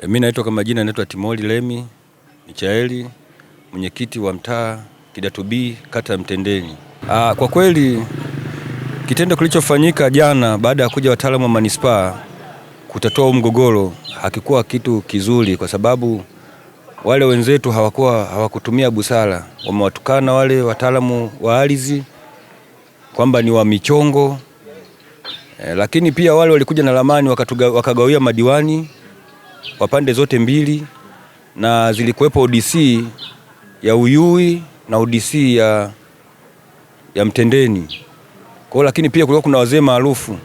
Mimi naitwa kwa majina naitwa Timoli Lemi Michaeli, mwenyekiti wa mtaa Kidatu B, kata ya Mtendeni. Kwa kweli kitendo kilichofanyika jana baada ya kuja wataalamu wa manispaa kutatua mgogoro hakikuwa kitu kizuri, kwa sababu wale wenzetu hawakutumia busara. Wamewatukana wale wataalamu wa ardhi kwamba ni wa michongo, lakini pia wale walikuja na ramani wakagawia madiwani wa pande zote mbili, na zilikuwepo ODC ya Uyui na ODC ya Mtendeni. Kwa lakini pia kulikuwa kuna wazee maarufu,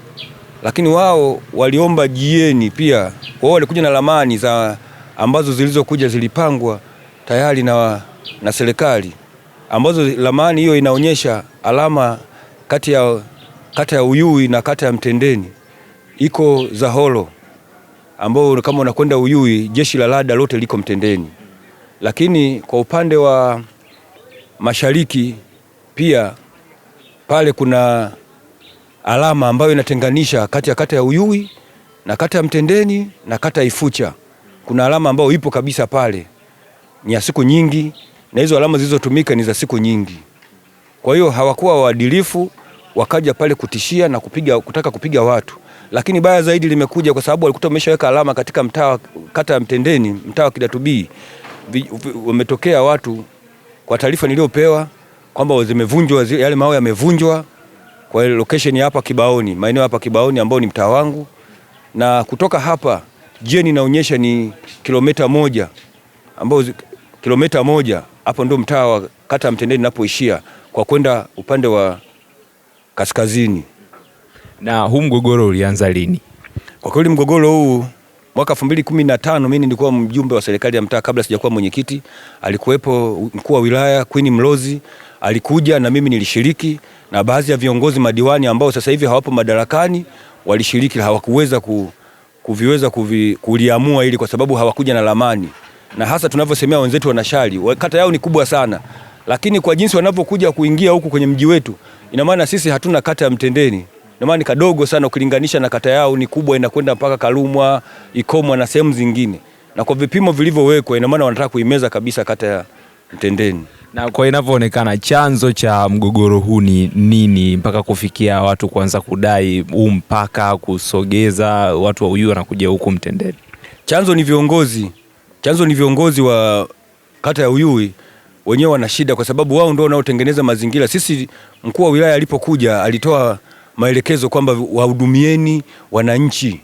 lakini wao waliomba jieni pia. Wao walikuja na ramani ambazo zilizokuja zilipangwa tayari na serikali, ambazo ramani hiyo inaonyesha alama kata ya Uyui na kata ya Mtendeni iko Zaholo, ambao kama unakwenda Uyui jeshi la Lada lote liko Mtendeni. Lakini kwa upande wa mashariki pia pale kuna alama ambayo inatenganisha kati ya kata ya Uyui na kata ya Mtendeni na kata ya Ifucha. Kuna alama ambayo ipo kabisa pale, ni ya siku nyingi, na hizo alama zilizotumika ni za siku nyingi. Kwa hiyo hawakuwa waadilifu, wakaja pale kutishia na kutaka kupiga watu. Lakini baya zaidi limekuja kwa sababu walikuta wameshaweka alama katika kata ya Mtendeni, mtaa wa Kidatu B. Wametokea watu, kwa taarifa niliyopewa, kwamba zimevunjwa, yale mawe yamevunjwa kwa location hapa Kibaoni, maeneo hapa Kibaoni ambao ni mtaa wangu. Na kutoka hapa jieni inaonyesha ni kilomita 1, ambao kilomita 1 hapo ndio mtaa wa kata ya Mtendeni unapoishia kwa kwenda upande wa kaskazini. Na huu mgogoro ulianza lini? Kwa kweli mgogoro huu mwaka 2015 mimi nilikuwa mjumbe wa serikali ya mtaa kabla sijakuwa mwenyekiti. Alikuwepo mkuu wa wilaya Queen Mlozi, alikuja na mimi nilishiriki, na baadhi ya viongozi madiwani ambao sasa hivi hawapo madarakani walishiriki. Hawakuweza kuliamua ili kwa sababu hawakuja na ramani, na hasa tunavyosemea wenzetu wanashari, kata yao ni kubwa sana, lakini kwa jinsi wanavyokuja kuingia huku kwenye mji wetu, ina maana sisi hatuna kata ya Mtendeni. Ina maana kadogo sana ukilinganisha na kata yao ni kubwa, inakwenda mpaka Kalumwa, Ikomwa na sehemu zingine. Na kwa vipimo vilivyowekwa, ina maana wanataka kuimeza kabisa kata ya Mtendeni. Na kwa inavyoonekana chanzo cha mgogoro huu ni nini mpaka kufikia watu kuanza kudai huu mpaka kusogeza watu wa Uyui wanakuja huku Mtendeni? Chanzo ni viongozi wa kata ya Uyui wenyewe wana shida, kwa sababu wao ndio wanaotengeneza mazingira. Sisi mkuu wa wilaya alipokuja alitoa maelekezo kwamba wahudumieni wananchi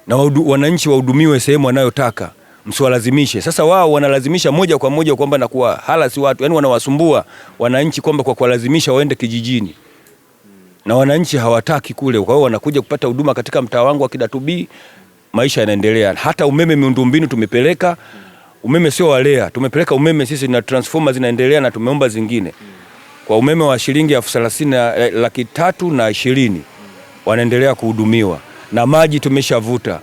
na wananchi wahudumiwe sehemu wanayotaka, msiwalazimishe. Sasa wao wanalazimisha moja kwa moja kwamba nakuwa halasi watu, yani wanawasumbua wananchi kwamba kwa kuwalazimisha waende kijijini, na wananchi hawataki kule. Kwa hiyo wanakuja kupata huduma katika mtaa wangu wa Kidatu B, maisha yanaendelea. Hata umeme, miundombinu tumepeleka, umeme sio walea, tumepeleka umeme sisi na transformer zinaendelea, na tumeomba zingine kwa umeme wa shilingi 320,000 wanaendelea kuhudumiwa, na maji tumeshavuta.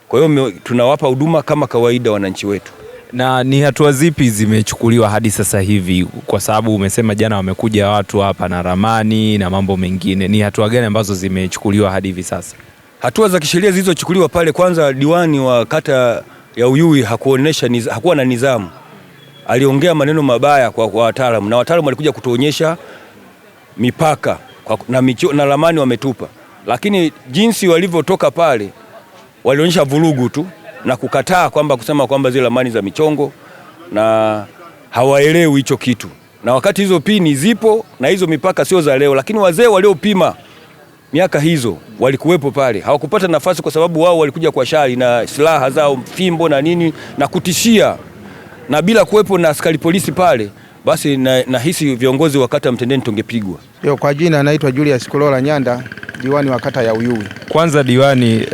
Kwa hiyo tunawapa huduma kama kawaida wananchi wetu. Na ni hatua zipi zimechukuliwa hadi sasa hivi, kwa sababu umesema jana wamekuja watu hapa na ramani na mambo mengine? Ni hatua gani ambazo zimechukuliwa hadi hivi sasa? Hatua za kisheria zilizochukuliwa pale, kwanza diwani wa kata ya Uyui hakuwa na nidhamu. Aliongea maneno mabaya kwa wataalamu, na wataalamu walikuja kutuonyesha mipaka na ramani wametupa, lakini jinsi walivyotoka pale walionyesha vurugu tu na kukataa kusema kwamba zile ramani za michongo, na hawaelewi hicho kitu. Na wakati hizo pini zipo na hizo mipaka sio za leo, lakini wazee waliopima miaka hizo walikuwepo pale, hawakupata nafasi kwa sababu wao walikuja kwa shari na silaha zao, fimbo na nini, na kutishia. Na bila kuwepo na askari polisi pale, basi nahisi viongozi wa kata Mtendeni tungepigwa. Kwa jina anaitwa Julius Kulola Nyanda, diwani wa kata ya Uyui. Kwanza diwani,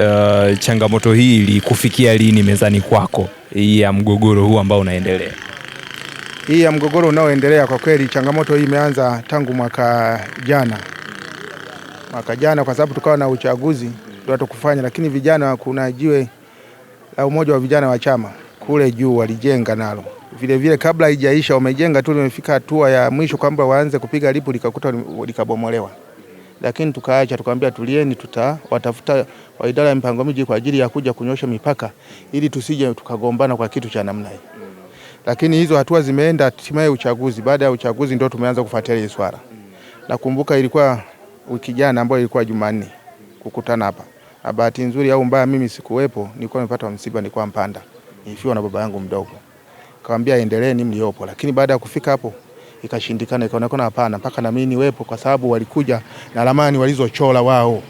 changamoto hii ilikufikia lini mezani kwako, hii ya mgogoro huu ambao unaendelea? Hii ya mgogoro unaoendelea, kwa kweli changamoto hii imeanza tangu mwaka jana kwa sababu tukawa na uchaguzi ndio tukufanya, lakini vijana, kuna jiwe la umoja wa vijana wa chama kule juu walijenga nalo vile kabla haijaisha wamejenga tu, limefika hatua ya mwisho kwamba waanze kupiga lipu, likakuta likabomolewa. lakini tukaacha, tukamwambia tulieni, tutawatafuta wa idara ya mipango miji kwa ajili ya kuja kunyosha mipaka ili tusije tukagombana kwa kitu cha namna hii. Lakini hizo hatua zimeenda, hatimaye uchaguzi. Baada ya uchaguzi ndio tumeanza kufuatilia hili swala. Nakumbuka ilikuwa wiki jana ambayo ilikuwa Jumanne kukutana hapa. Bahati nzuri au mbaya mimi sikuwepo, nilikuwa nimepata msiba, nilikuwa Mpanda. Nifiwa na baba yangu mdogo. Kaambia endeleeni mliopo, lakini baada ya kufika hapo ikashindikana, ikaonekana hapana, mpaka na mimi niwepo, kwa sababu walikuja na ramani walizochora wao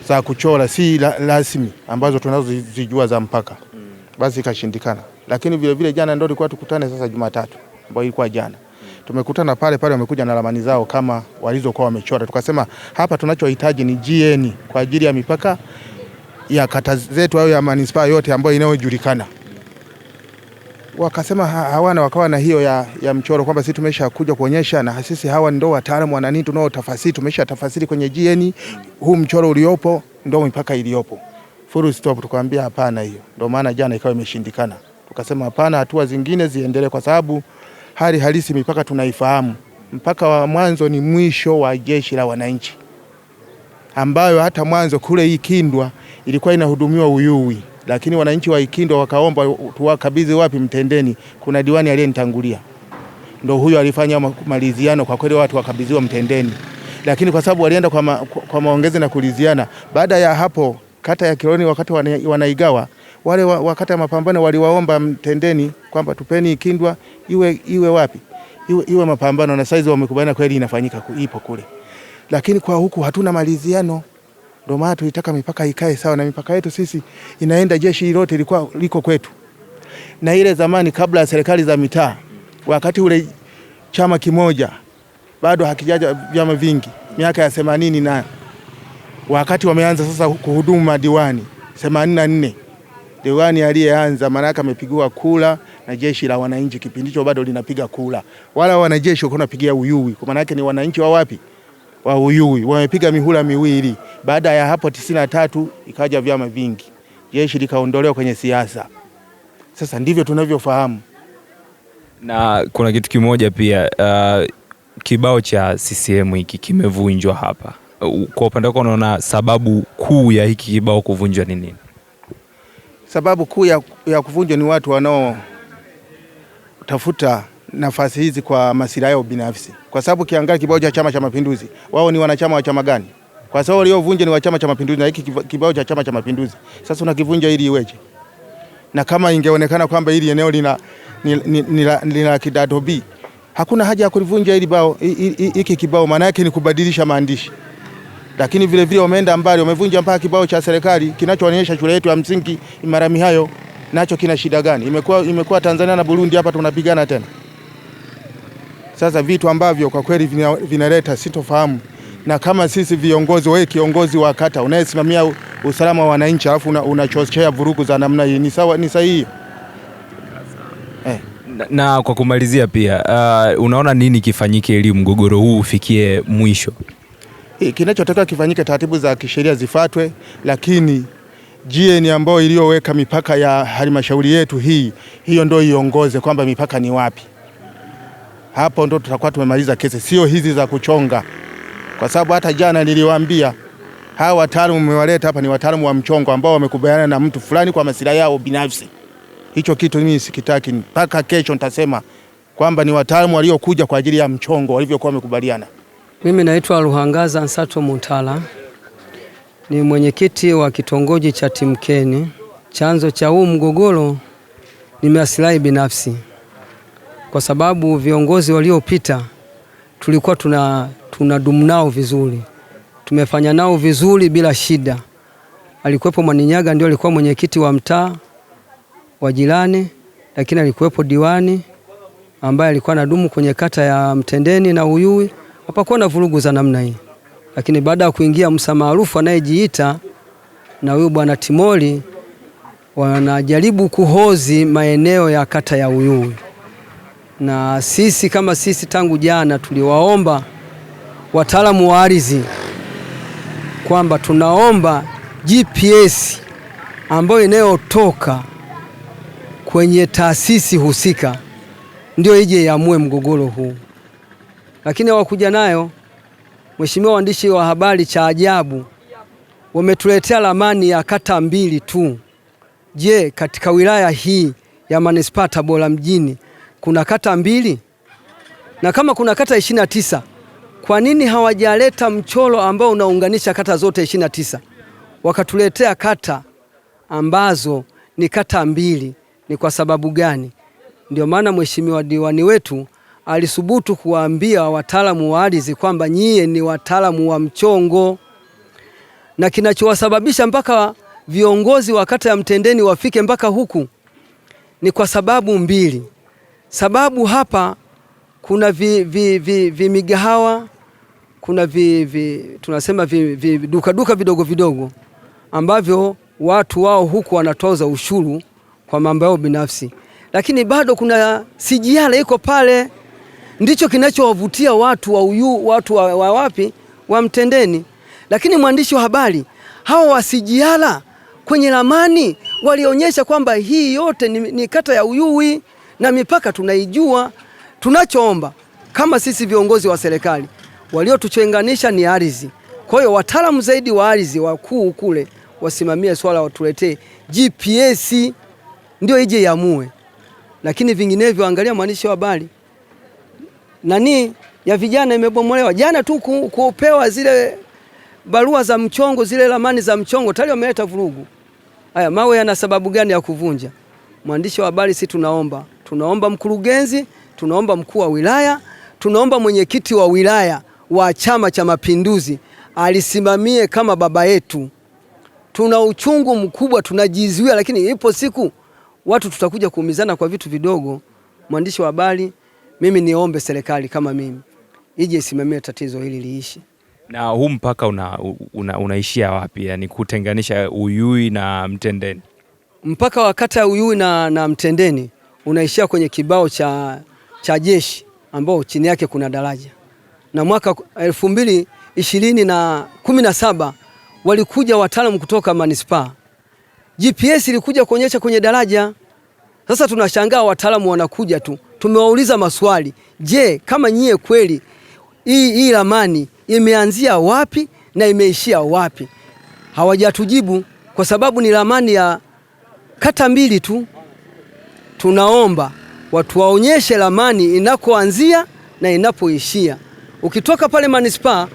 za kuchora si rasmi ambazo tunazozijua za mpaka. Basi ikashindikana. Lakini vile vile jana ndio tulikuwa tukutane sasa Jumatatu, ambayo ilikuwa jana. Tumekutana pale wamekuja na ramani zao kama walizokuwa wamechora. Tukasema hapa tunachohitaji ni GN kwa ajili ya mipaka ya kata zetu au ya manispaa yote ambayo inayojulikana. Wakasema hawana, wakawa na hiyo ya mchoro kwamba sisi tumesha kuja kuonyesha na sisi hawa ndio wataalamu wa nani tunao tafasiri, tumesha tafasiri kwenye GN huu mchoro uliopo ndio mipaka iliyopo. Full stop. Tukamwambia hapana, hiyo ndio maana jana ikawa imeshindikana. Tukasema hapana, hatua zingine ziendelee, kwa sababu hali halisi mipaka tunaifahamu. Mpaka wa mwanzo ni mwisho wa jeshi la wananchi, ambayo hata mwanzo kule Ikindwa ilikuwa inahudumiwa Uyui, lakini wananchi wa Ikindwa wakaomba tuwakabidhi wapi? Mtendeni. Kuna diwani aliyenitangulia ndio huyo alifanya maliziano, kwa kweli watu wakabidhiwa Mtendeni, lakini kwa sababu walienda kwa maongezi na kuliziana, baada ya hapo kata ya Kiloleni wakati wanaigawa wale wakati ya mapambano waliwaomba Mtendeni kwamba tupeni Ikindwa iwe wapi? Iwe mapambano, na saizi wamekubaliana kweli inafanyika, ipo kule. Lakini kwa huku hatuna maliziano. Ndio maana tulitaka mipaka ikae sawa, na mipaka yetu sisi inaenda jeshi lote liko kwetu. Na ile zamani kabla ya serikali za mitaa, wakati ule chama kimoja bado hakijaja vyama vingi, miaka ya 80 na wakati wameanza sasa kuhudumu madiwani 84, diwani aliyeanza maana amepigiwa kula na jeshi la wananchi, kipindi hicho bado linapiga kula. Wala wanajeshi wako napigia Uyui, kwa maana yake ni wananchi wa wapi? Wa Uyui. Wamepiga mihula miwili. Baada ya hapo 93 ikaja vyama vingi, jeshi likaondolewa kwenye siasa. Sasa ndivyo tunavyofahamu. Na kuna kitu kimoja pia, kibao cha CCM hiki kimevunjwa hapa. Kwa upande wako unaona sababu kuu ya hiki kibao kuvunjwa ni nini? Sababu kuu ya kuvunjwa ni watu wanao tafuta nafasi hizi kwa masilahi yao binafsi. Kwa sababu kiangalia kibao cha Chama cha Mapinduzi, wao ni wanachama wa chama gani? Kwa sababu waliovunja ni wa Chama cha Mapinduzi, na hiki kibao cha Chama cha Mapinduzi. Sasa unakivunja ili iweje? Na kama ingeonekana kwamba hili eneo lina kidato B, hakuna haja ya kulivunja hili bao, hiki kibao, maana yake ni kubadilisha maandishi. Lakini vile vile wameenda mbali, wamevunja mpaka kibao cha serikali kinachoonyesha shule yetu ya msingi Imarami hayo, nacho kina shida gani? Imekuwa Tanzania na Burundi hapa tunapigana tena. Sasa vitu ambavyo kwa kweli vinaleta sitofahamu. Na kama sisi viongozi, wewe kiongozi wa kata unayesimamia usalama wa wananchi, alafu unachochea vurugu za namna hii, ni sahihi? Na kwa kumalizia pia, unaona nini kifanyike ili mgogoro huu ufikie mwisho? Kinachotaka kifanyike, taratibu za kisheria zifuatwe, lakini GN ambayo iliyoweka mipaka ya halmashauri yetu hiyo ndio iongoze kwamba mipaka ni wapi. Hapo ndo tutakuwa tumemaliza kesi, sio hizi za kuchonga. Kwa sababu hata jana niliwaambia hawa wataalamu mmewaleta hapa ni wataalamu wa mchongo ambao wamekubaliana na mtu fulani kwa masilahi yao binafsi. Hicho kitu mimi sikitaki. Mpaka kesho nitasema kwamba ni wataalamu waliokuja kwa ajili ya mchongo walivyokuwa wamekubaliana. Mimi naitwa Ruhangaza Nsato Mutala, ni mwenyekiti wa kitongoji cha Timkeni. Chanzo cha huu mgogoro ni maslahi binafsi, kwa sababu viongozi waliopita tulikuwa tunadumu nao vizuri, tumefanya nao vizuri bila shida. Alikuwepo Mwaninyaga ndio alikuwa mwenyekiti wa mtaa wa jirani, lakini alikuwepo diwani ambaye alikuwa anadumu kwenye kata ya Mtendeni na Uyui. Hapakuwa na vurugu za namna hii. Lakini baada ya kuingia Musa maarufu anayejiita na huyo bwana Timoli, wanajaribu kuhozi maeneo ya kata ya Uyui. Na sisi kama sisi tangu jana tuliwaomba wataalamu wa ardhi kwamba tunaomba GPS ambayo inayotoka kwenye taasisi husika ndio ije iamue mgogoro huu. Lakini hawakuja nayo. Mheshimiwa waandishi wa habari, cha ajabu wametuletea ramani ya kata 2 tu. Je, katika wilaya hii ya Manispaa Tabora mjini kuna kata 2? Na kama kuna kata 29, kwa nini hawajaleta mchoro ambao unaunganisha kata zote 29? Wakatuletea kata ambazo ni kata 2. Ni kwa sababu gani? Ndio maana mheshimiwa diwani wetu alisubutu kuwaambia wataalamu wa ardhi kwamba nyie ni wataalamu wa mchongo, na kinachowasababisha mpaka viongozi wa kata ya Mtendeni wafike mpaka huku ni kwa sababu 2. Sababu hapa kuna migahawa, kuna tunasema duka vidogo vidogo ambavyo watu wao huku wanatoza ushuru kwa mambo yao binafsi, lakini bado kuna sijiala iko pale, ndicho kinachowavutia watu wa wapi, wa Mtendeni. Lakini mwandishi wa habari, hao wasijiala kwenye ramani walionyesha kwamba hii yote ni kata ya Uyui na mipaka tunaijua. Tunachoomba kama sisi viongozi wa serikali, waliotuchenganisha ni ardhi. Kwa hiyo wataalamu zaidi wa ardhi wakuu kule wasimamie swala, watuletee GPS ndio ije yamue. Lakini vinginevyo, angalia mwandishi wa habari, ya vijana imebomolewa jana tu kupewa zile barua za mchongo, zile ramani za mchongo, tayari wameleta vurugu. Haya mawe yana sababu gani ya kuvunja? Mwandishi wa habari, si tunaomba mkurugenzi, tunaomba mkuu wa wilaya, tunaomba mwenyekiti wa wilaya wa Chama cha Mapinduzi alisimamie kama baba yetu. Tuna uchungu mkubwa, tunajizuia, lakini ipo siku watu tutakuja kuumizana kwa vitu vidogo. Mwandishi wa habari, mimi niombe serikali kama mimi ije isimamie tatizo hili liishi. Na huu mpaka unaishia wapi? Yani kutenganisha Uyui na Mtendeni. Mpaka wa kata ya Uyui na Mtendeni unaishia kwenye kibao cha jeshi ambao chini yake kuna daraja. Na mwaka 2017 walikuja wataalamu kutoka manispaa, GPS ilikuja kuonyesha kwenye daraja. Sasa tunashangaa wataalamu wanakuja tu, tumewauliza maswali, je, kama nyie kweli hii ramani imeanzia wapi na imeishia wapi? Hawajatujibu kwa sababu ni ramani ya kata 2 tu. Tunaomba watu waonyeshe ramani inakoanzia na inapoishia. Ukitoka pale manispaa,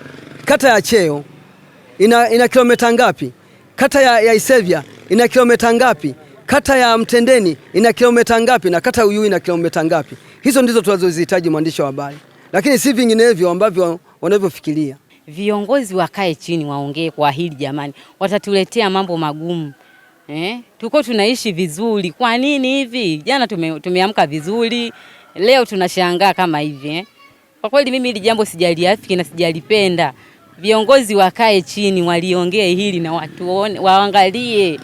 kata ya Cheo ina kilomita ngapi? Kata ya Isevya ina kilomita ngapi? Kata ya Mtendeni ina kilomita ngapi? Na kata ya Uyui ina kilomita ngapi? Hizo ndizo tunazozihitaji mwandishi wa habari, lakini si vinginevyo ambavyo wanavyofikiria. Viongozi wakae chini waongee kwa hili jamani, watatuletea mambo magumu. Tuko tunaishi vizuri, kwa nini hivi? Jana tumeamka vizuri, leo tunashangaa kama hivi. Kwa kweli mimi hili jambo sijaliafiki na sijalipenda. Viongozi wakae chini waliongee hili na watu waangalie.